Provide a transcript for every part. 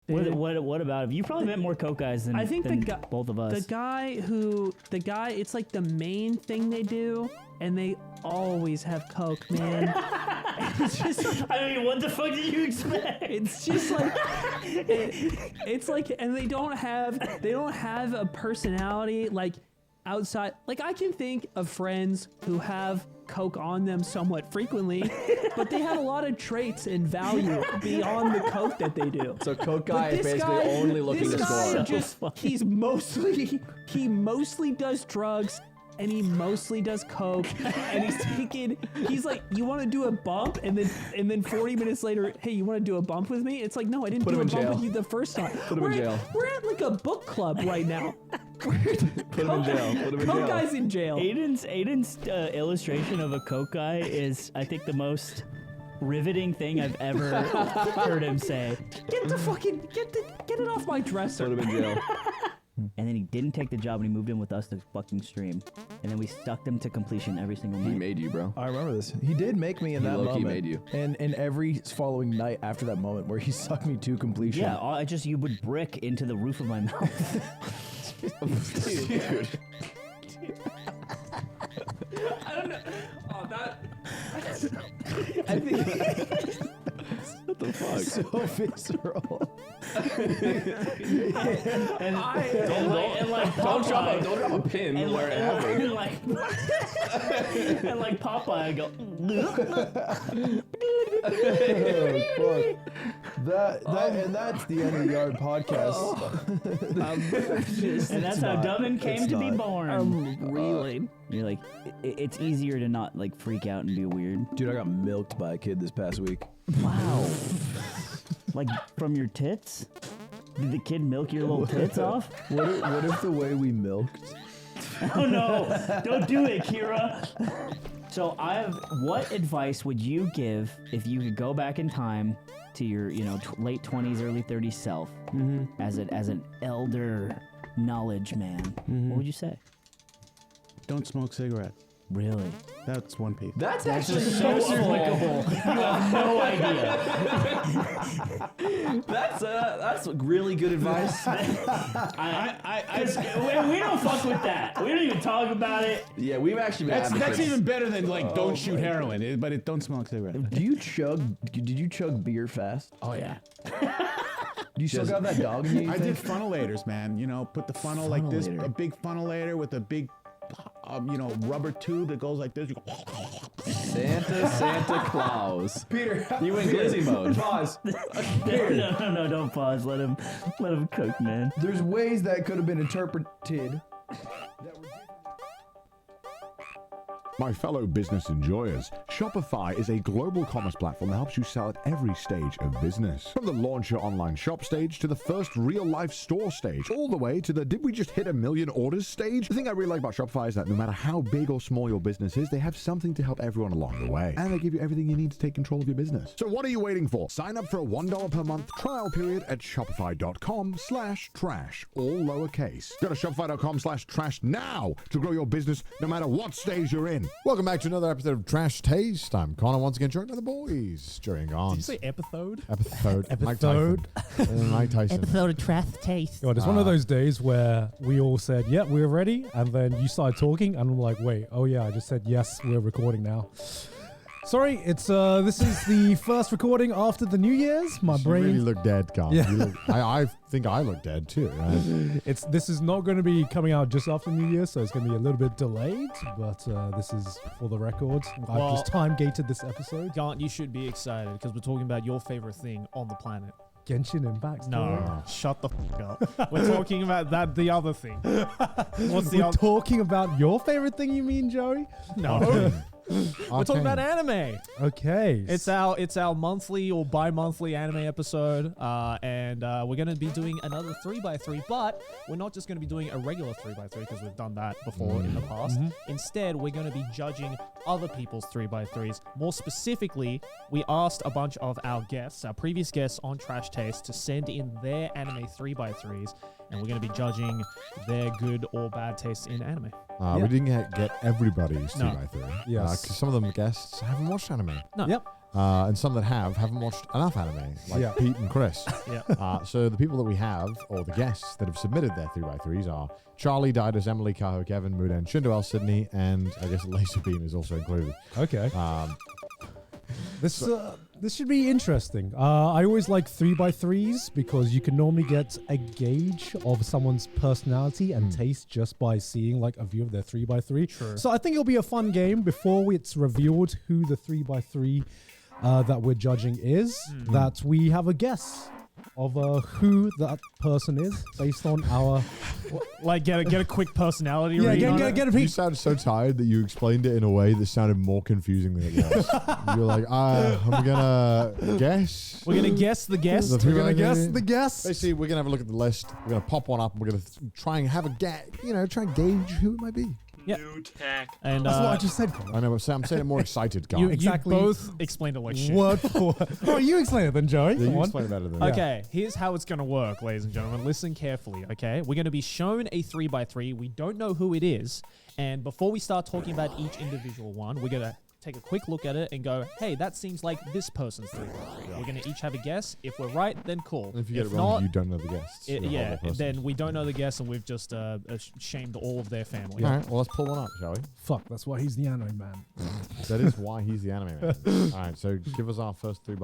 What about him? You probably met more coke guys than I think than both of us. The guy, it's like the main thing they do, and they always have coke, man. It's just, I mean, what the fuck did you expect? it's just like, it's like, and they don't have a personality like outside. Like I can think of friends who have coke on them somewhat frequently, but they have a lot of traits and value beyond the coke that they do. So coke guy But is basically only looking to this guy score. he mostly does drugs and he mostly does coke and he's like, you want to do a bump, and then 40 minutes later, hey, you want to do a bump with me? It's like, no, I didn't Put do him a in bump jail. with you the first time. Put him in jail. We're at like a book club right now. Put him in jail. Put him in Coke jail. guy's in jail. Aiden's illustration of a coke guy is, I think, the most riveting thing I've ever heard him say. Get it off my dresser. Put him in jail. And then he didn't take the job, and he moved in with us to fucking stream. And then we stuck him to completion every single He night. made you, bro. I remember this. He did make me in that low-key moment. made you. And every following night after that moment where he sucked me to completion. Yeah, you would brick into the roof of my mouth. Dude. I don't know. Oh, that. I think What the fuck? so visceral. and like Don't Popeye, drop a pin and where it happened. and like Popeye, I go. Oh, fuck. And that's the end of the Yard podcast. And that's how Dubbin came to be born. I'm reeling. You're like, it's easier to not like freak out and be weird. Dude, I got milked by a kid this past week. Wow. Like from your tits? Did the kid milk your little tits off? What if the way we milked? Oh no! Don't do it, Kira. So what advice would you give if you could go back in time to your, late 20s, early 30s self, as an elder knowledge man? What would you say? Don't smoke cigarettes. Really? That's one piece. That's actually So applicable. You have no idea. That's really good advice. We don't fuck with that. We don't even talk about it. Yeah, we've actually been That's advocates. even better than like don't shoot heroin, but don't smoke cigarettes. Did you chug beer fast? Oh yeah. Do you still got that dog in you? I did funnelators, man. Put the funnel like this, Funnelator. a big funnelator with a big, rubber tube that goes like this. You go, Santa Claus. Peter, You went glizzy mode. Pause. No, don't pause. Let him cook, man. There's ways that could have been interpreted. My fellow business enjoyers, Shopify is a global commerce platform that helps you sell at every stage of business. From the launch your online shop stage to the first real-life store stage, all the way to the did we just hit 1 million orders stage? The thing I really like about Shopify is that no matter how big or small your business is, they have something to help everyone along the way. And they give you everything you need to take control of your business. So what are you waiting for? Sign up for a $1 per month trial period at shopify.com/trash, all lowercase. Go to shopify.com/trash now to grow your business no matter what stage you're in. Welcome back to another episode of Trash Taste. I'm Connor, once again joined by the boys, Joey and Gons. Did you say episode? Episode. Mike Tyson. Mike Tyson. Episode of Trash Taste. God, it's one of those days where we all said, yeah, we're ready. And then you started talking and I'm like, wait, oh yeah, I just said, yes, we're recording now. Sorry, it's this is the first recording after the New Year's. My brain really look dead, Gons. Yeah. I think I look dead too. Right? This is not going to be coming out just after New Year, so it's going to be a little bit delayed. But this is for the record. I've just time gated this episode. Gant, you should be excited because we're talking about your favorite thing on the planet. Genshin Impact. No, shut the f up. We're talking about the other thing. What's the We're other? talking about your favorite thing, you mean, Joey? No. We're talking Arcane. about anime. Okay. It's our monthly or bi-monthly anime episode, and we're going to be doing another 3x3, but we're not just going to be doing a regular 3x3 because we've done that before in the past. Instead, we're going to be judging other people's 3x3s. More specifically, we asked a bunch of our previous guests on Trash Taste, to send in their anime 3x3s, and we're going to be judging their good or bad tastes in anime. We didn't get everybody's 2x3. Yes. Because some of them guests haven't watched anime. No. Yep. and some that haven't watched enough anime, like Yeah. Pete and Chris. Yeah. So the people that we have, or the guests that have submitted their 3x3s are Charlie, Didus, Emily, Kaho, Kevin, Muden, Shindwell, Sydney, and I guess Laserbeam is also included. Okay. Um, This should be interesting. I always like 3x3s because you can normally get a gauge of someone's personality and taste just by seeing like a view of their 3x3. True. So I think it'll be a fun game before it's revealed who the 3x3 that we're judging is. That we have a guess of who that person is based on our. Like get a quick personality Yeah, read on get it. a You peek. sounded so tired that you explained it in a way that sounded more confusing than it was. You're like, I'm gonna guess. We're gonna guess the guest. The We're gonna 3x3. guess the guess. Basically, we're gonna have a look at the list. We're gonna pop one up, and we're gonna try and have a try and gauge who it might be. And That's what I just said. I know, but I'm saying it more excited, guys. you Exactly. both explained it like shit. Word for word. Oh, you explain it then, Joey. Yeah, Come you on. explain it better than Okay, here's how it's gonna work, ladies and gentlemen. Listen carefully, okay? We're gonna be shown a 3x3. We don't know who it is, and before we start talking about each individual one, we're gonna take a quick look at it and go, hey, that seems like this person's 3x3. We're gonna each have a guess. If we're right, then cool. And if you get it not, wrong, you don't know the guests. it- You're a yeah, horrible person. then we don't know the guess, and we've just shamed all of their family. All right, well, let's pull one up, shall we? Fuck, that's why he's the anime man. That is why he's the anime man. All right, so give us our first 3x3.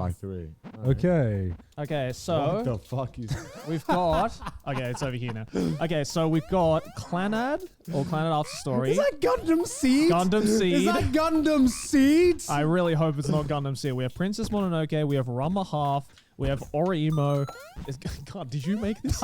All right. Okay. Okay, What so the fuck is... we've got. Okay, it's over here now. Okay, so we've got Clanad or Clanad After Story. Is that Gundam Seed? Gundam Is Seed. that Gundam Seed? I really hope it's not Gundam Seed. We have Princess Mononoke. We have Rama Half. We have Orimo. God, did you make this?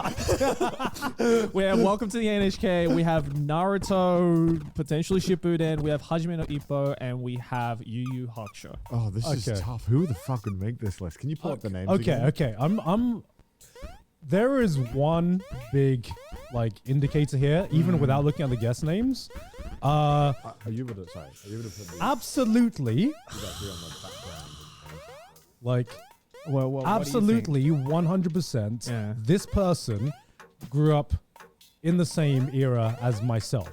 We have Welcome to the NHK. We have Naruto, potentially Shippuden. We have Hajime no Ippo, and we have Yu Yu Hakusho. Oh, this is Okay. tough. Who the fuck would make this list? Can you pull up the names Okay, again? okay. I'm there is one big like indicator here, even without looking at the guest names. Are you able to... Sorry. Are you able to put the... Absolutely, you got three on the background? like Well, what absolutely 100%. Yeah. This person grew up in the same era as myself.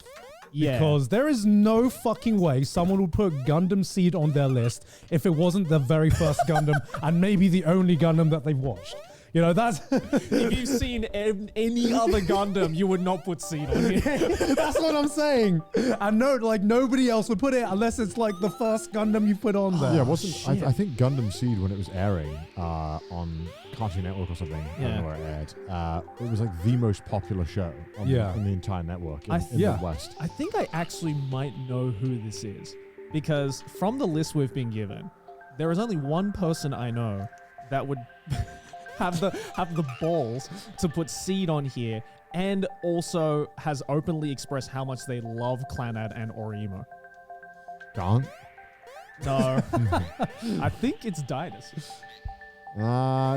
Yeah. Because there is no fucking way someone would put Gundam Seed on their list if it wasn't the very first Gundam and maybe the only Gundam that they've watched. You know, that's If you've seen any other Gundam, you would not put Seed on here. that's what I'm saying. And no, like nobody else would put it unless it's like the first Gundam you put on there. Yeah, wasn't... I think Gundam Seed, when it was airing on Cartoon Network or something, I don't know where it aired, it was like the most popular show on Yeah. in the entire network in, I in yeah. the West. I think I actually might know who this is because from the list we've been given, there is only one person I know that would have the balls to put Seed on here and also has openly expressed how much they love Clanad and Orimo. Gaunt? No, I think it's Didus.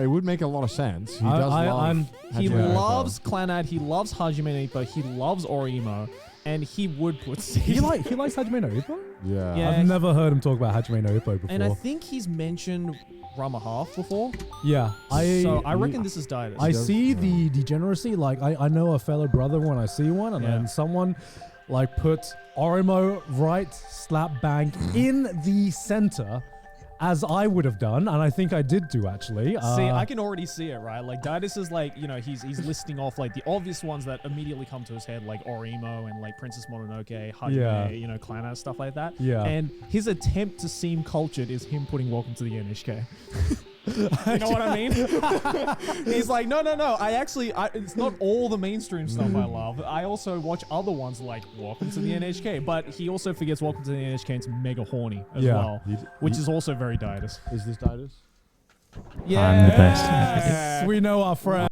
It would make a lot of sense. He I- does I- love... I'm- He Hajime no Ippo. loves Clanad, he loves Hajime no Ippo, he loves Orimo, and he would put Seed. He likes Hajime no Ippo? Yeah. Yeah. I've never heard him talk about Hajime no Ippo before. And I think he's mentioned Rama Half before. yeah, So I reckon this is Didus. I does, see yeah. the degeneracy. Like I know a fellow brother when I see one, and Yeah. then someone like put Orimo right slap bang in the center, as I would have done, and I think I did do actually. See, I can already see it, right? Like Didus is like, you know, he's listing off like the obvious ones that immediately come to his head, like Orimo and like Princess Mononoke, Hajime, Yeah. you know, Clanad, stuff like that. Yeah. And his attempt to seem cultured is him putting Welcome to the NHK. You know what I mean? He's like, no. It's not all the mainstream stuff I love. I also watch other ones like Welcome to the NHK. But he also forgets Welcome to the NHK and it's mega horny as Yeah. well, which is also very Didus. Is this Didus? Yeah. I'm the best. we know our friend.